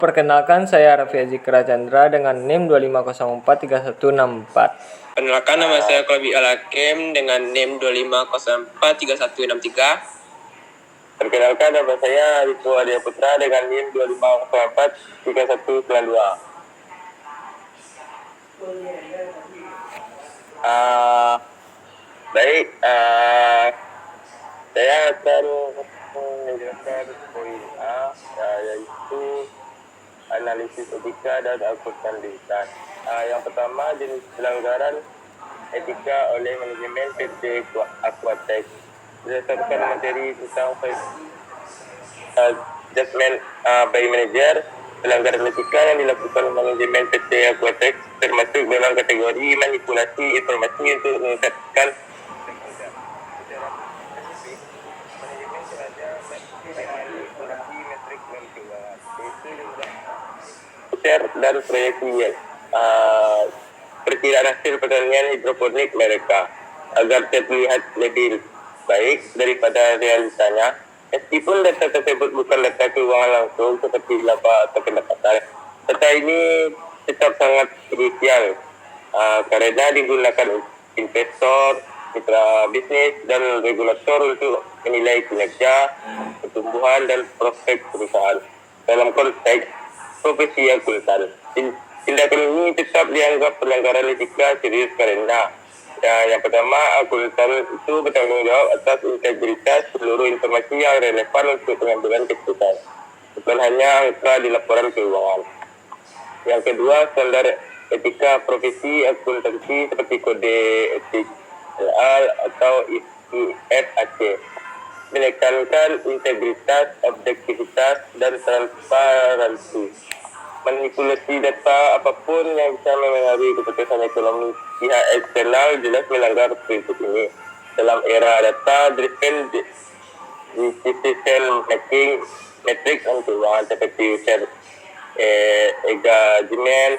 Perkenalkan, saya Raffi Azikra Chandra dengan NIM 25043164. Perkenalkan, nama saya Kolbi Al-Hakim dengan NIM 25043163. Perkenalkan, nama saya Riko Adia Putra dengan NIM 25043192. Baik, saya akan menjelaskan poin A, yaitu analisis etika dan akuntabilitas. Yang pertama, jenis pelanggaran etika oleh manajemen PT Aquatex. Berdasarkan materi tentang judgment by manager, pelanggaran etika yang dilakukan manajemen PT Aquatex termasuk dalam kategori manipulasi informasi untuk meningkatkan dan proyeksi perkiraan hasil pertanian hidroponik mereka agar terlihat lebih baik daripada realitanya. Meskipun data tersebut bukan data keuangan langsung seperti laba atau pendapatan, data ini tetap sangat krusial karena digunakan investor, mitra bisnis, dan regulator untuk menilai kinerja, pertumbuhan, dan prospek perusahaan dalam konteks profesi akuntan. Tindakan ini tetap dianggap pelanggaran etika serius karena yang pertama, akuntan itu bertanggung jawab atas integritas seluruh informasi yang relevan untuk pengambilan keputusan, bukan hanya angka di laporan keuangan. Yang kedua, standar etika profesi akuntansi seperti kode etik LL atau ISAC menekankan integritas, objektivitas, dan transparansi. Manipulasi data apapun yang bisa mempengaruhi keputusan ekonomi pihak eksternal jelas melanggar prinsip ini. Dalam era data driven decision making, metrik dan keuangan seperti user engagement,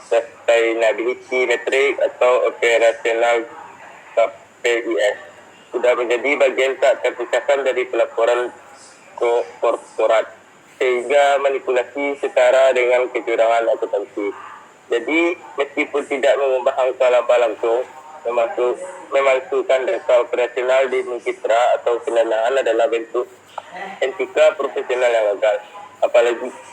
sustainability metric atau operational KPIs sudah menjadi bagian tak terpisahkan dari pelaporan korporat, sehingga manipulasi setara dengan kecurangan akuntansi. Jadi, meskipun tidak mengubah angka laba langsung, memasukkan data operasional di mitra atau pendanaan adalah bentuk etika profesional yang gagal.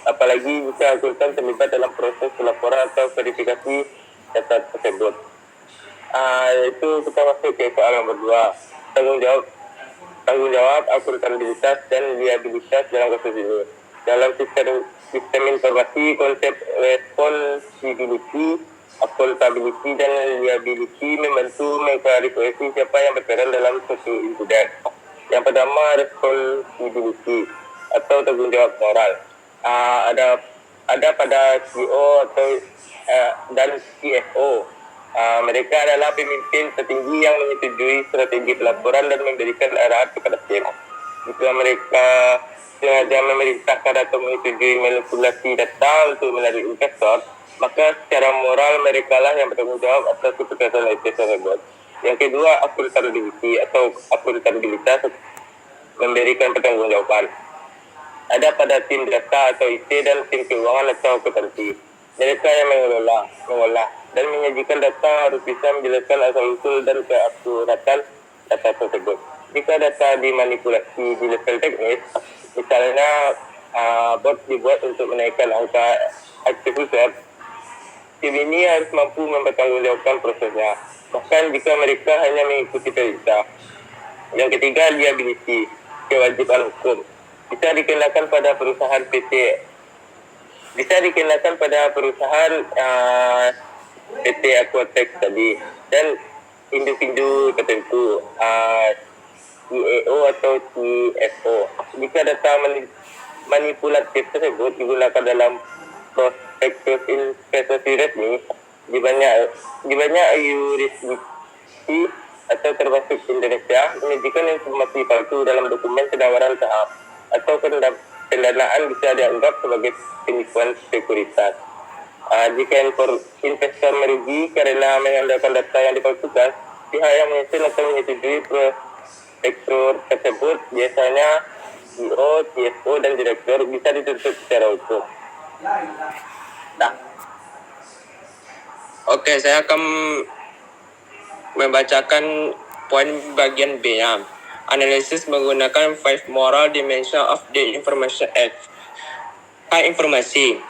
Apalagi jika akuntan terlibat dalam proses pelaporan atau verifikasi data tersebut. Itu kita masuk ke soal nomor 2. Tanggung jawab akuntabilitas dan liabilitas dalam kasus ini. Dalam sistem informasi, konsep responsibility, accountability, dan liability membantu mengklarifikasi siapa yang berperan dalam suatu insiden. Yang pertama, responsibility atau tanggung jawab moral. Ada pada CEO atau dan CFO. Mereka adalah pemimpin tertinggi yang menyetujui strategi pelaporan dan memberikan arahan kepada tim. Jika mereka sengaja memerintahkan atau menyetujui manipulasi data untuk menarik investor, maka secara moral mereka lah yang bertanggung jawab atas keputusan itu tersebut. Yang kedua, akuntabilitas atau akuntabilitas memberikan pertanggungjawaban. Ada pada tim data atau IT dan tim keuangan atau akuntansi. Mereka yang mengolah dan menyajikan data harus bisa menjelaskan asal-usul dan keakuratan data tersebut. Jika data dimanipulasi di level teknis, misalnya bot dibuat untuk menaikkan angka aktif user, tim ini harus mampu mempertanggungjawabkan prosesnya, bahkan jika mereka hanya mengikuti perintah. Yang ketiga, liability, kewajiban hukum. Bisa dikenakan pada perusahaan PT Aquatex tadi dan individu tertentu, CEO atau CFO. Jika data manipulatif tersebut digunakan dalam prospektus investasi resmi di banyak yurisdiksi atau termasuk Indonesia, menyajikan informasi palsu dalam dokumen penawaran saham atau pendanaan bisa dianggap sebagai penipuan sekuritas. Jika investor merugi karena mengandalkan data yang dipalsukan, pihak yang menyusun atau menyetujui prospektur tersebut biasanya CEO, CFO, dan direktur bisa dituntut secara hukum. Nah. Oke, saya akan membacakan poin bagian B ya. Analisis menggunakan 5 moral dimension of the information act. Informasi.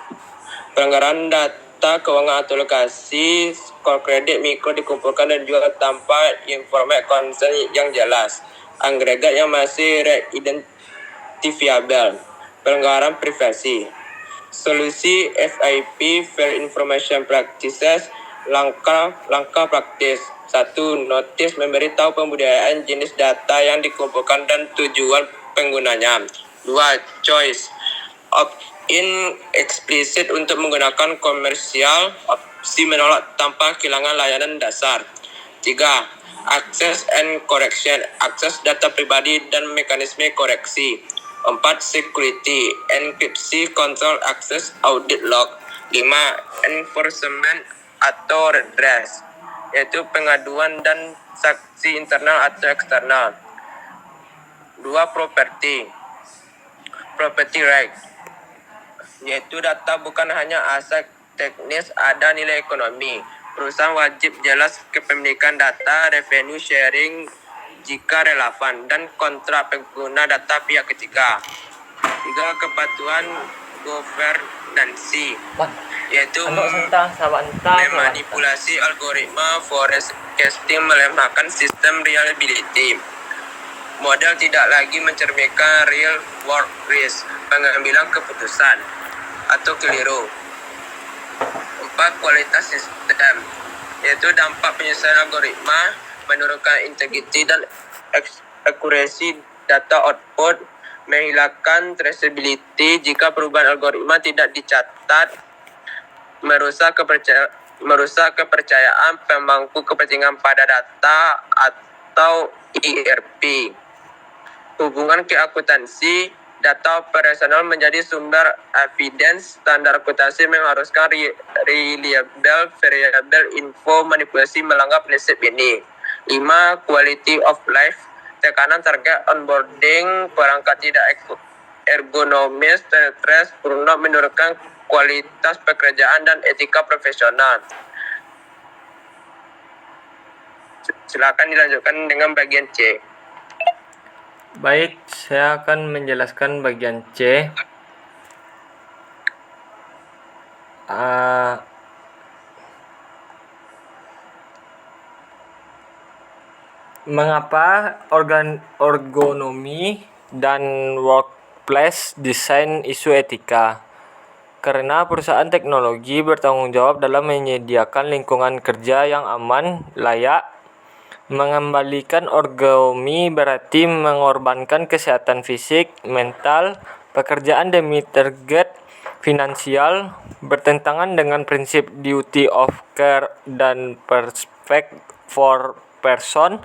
Pelanggaran data keuangan atau lokasi, skor kredit mikro dikumpulkan dan juga tanpa informat concern yang jelas. Agregat yang masih identifiable. Pelanggaran privasi. Solusi FIP Fair Information Practices. Langkah praktis. 1. Notis memberitahu pembudayaan jenis data yang dikumpulkan dan tujuan penggunanya. 2. Choice opt-in eksplisit untuk menggunakan komersial, opsi menolak tanpa kehilangan layanan dasar. 3. Access and correction, akses data pribadi dan mekanisme koreksi. 4. Security, enkripsi, control access, audit log. 5. Enforcement atau redress, yaitu pengaduan dan sanksi internal atau eksternal. 2. Property right, yaitu data bukan hanya aset teknis, ada nilai ekonomi. Perusahaan wajib jelas kepemilikan data, revenue sharing jika relevan, dan kontrak pengguna data pihak ketiga. 3. Kepatuhan governansi, yaitu memanipulasi algoritma forecasting, melemahkan sistem reliability. Model tidak lagi mencerminkan real world risk, pengambilan keputusan atau keliru. 4. Kualitas sistem, yaitu dampak penyesuaian algoritma, menurunkan integriti dan akurasi data output, menghilangkan traceability jika perubahan algoritma tidak dicatat, merusak kepercayaan pemangku kepentingan pada data atau ERP. Hubungan ke akuntansi, data operasional menjadi sumber evidence, standar akuntansi mengharuskan reliable, variable info, manipulasi melanggar prinsip ini. 5. Quality of life, tekanan target onboarding, perangkat tidak ergonomis, stres, burnout, menurunkan kualitas pekerjaan dan etika profesional. Silakan dilanjutkan dengan bagian C. Baik, saya akan menjelaskan bagian C. Mengapa ergonomi dan workplace design isu etika? Karena perusahaan teknologi bertanggung jawab dalam menyediakan lingkungan kerja yang aman, layak. Mengembalikan ergonomi berarti mengorbankan kesehatan fisik, mental, pekerjaan demi target finansial, bertentangan dengan prinsip duty of care dan respect for person.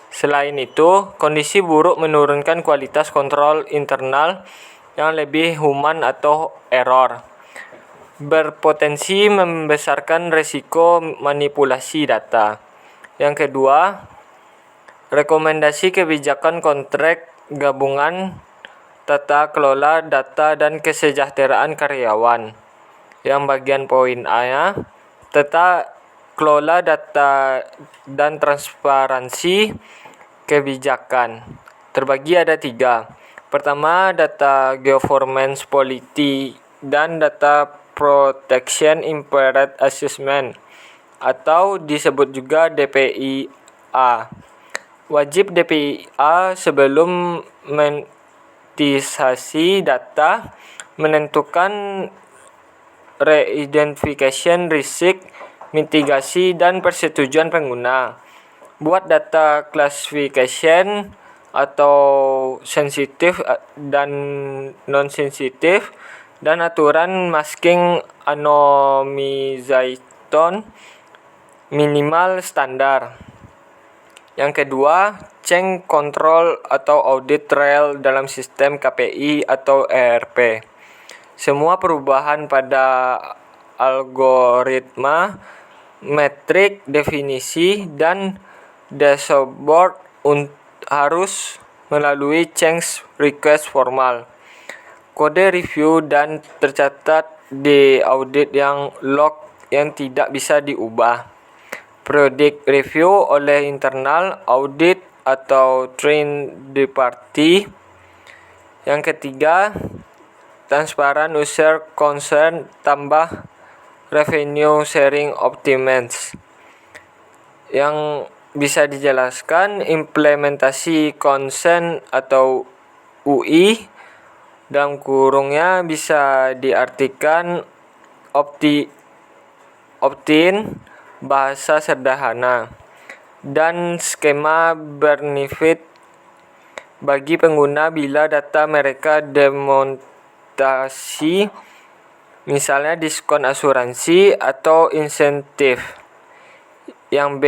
Selain itu, kondisi buruk menurunkan kualitas kontrol internal yang lebih human atau error, berpotensi membesarkan risiko manipulasi data. Yang kedua, rekomendasi kebijakan kontrak gabungan, tata kelola data dan kesejahteraan karyawan. Yang bagian poin A-nya, tata kelola data dan transparansi kebijakan. Terbagi ada 3. Pertama, data governance policy dan data protection impact assessment, atau disebut juga DPIA. Wajib DPIA sebelum monetisasi data, menentukan re-identification risk, mitigasi, dan persetujuan pengguna. Buat data classification atau sensitif dan non-sensitif, dan aturan masking anonymization minimal standar. Yang kedua, change control atau audit trail dalam sistem KPI atau ERP. Semua perubahan pada algoritma, metrik, definisi, dan dashboard harus melalui change request formal. Kode review dan tercatat di audit yang log yang tidak bisa diubah. Periodic review oleh internal audit atau third party. Yang ketiga, transparan user concern tambah revenue sharing optimize. Yang bisa dijelaskan implementasi konsen atau UI dalam kurungnya bisa diartikan opt-in bahasa sederhana dan skema benefit bagi pengguna bila data mereka demontasi, misalnya diskon asuransi atau insentif. Yang B,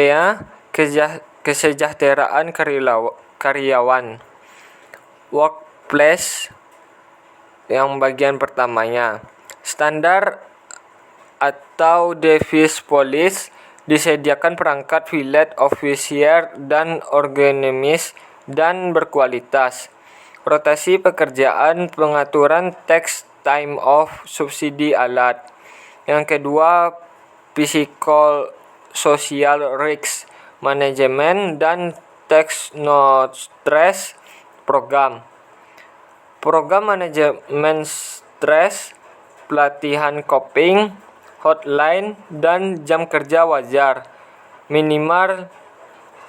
kesejahteraan karyawan. Workplace yang bagian pertamanya. Standar atau device police disediakan perangkat filet officier dan ergonomis dan berkualitas. Rotasi pekerjaan, pengaturan tax time off, subsidi alat. Yang kedua, physical social risk management dan tax no stress program. Program manajemen stres, pelatihan coping, hotline, dan jam kerja wajar. Minimal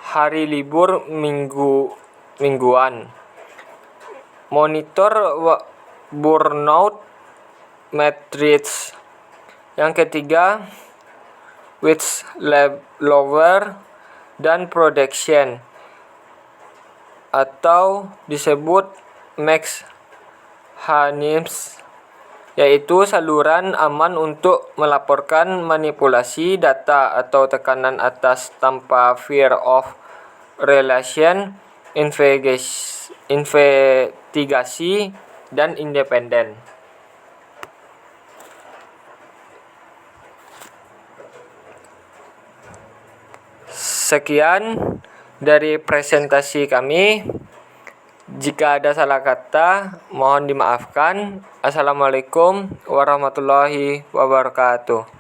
hari libur mingguan. Monitor burnout matrix. Yang ketiga, wage lower dan production atau disebut mechanisms, yaitu saluran aman untuk melaporkan manipulasi data atau tekanan atas tanpa fear of relation, investigasi, dan independen. Sekian dari presentasi kami. Jika ada salah kata, mohon dimaafkan. Assalamualaikum warahmatullahi wabarakatuh.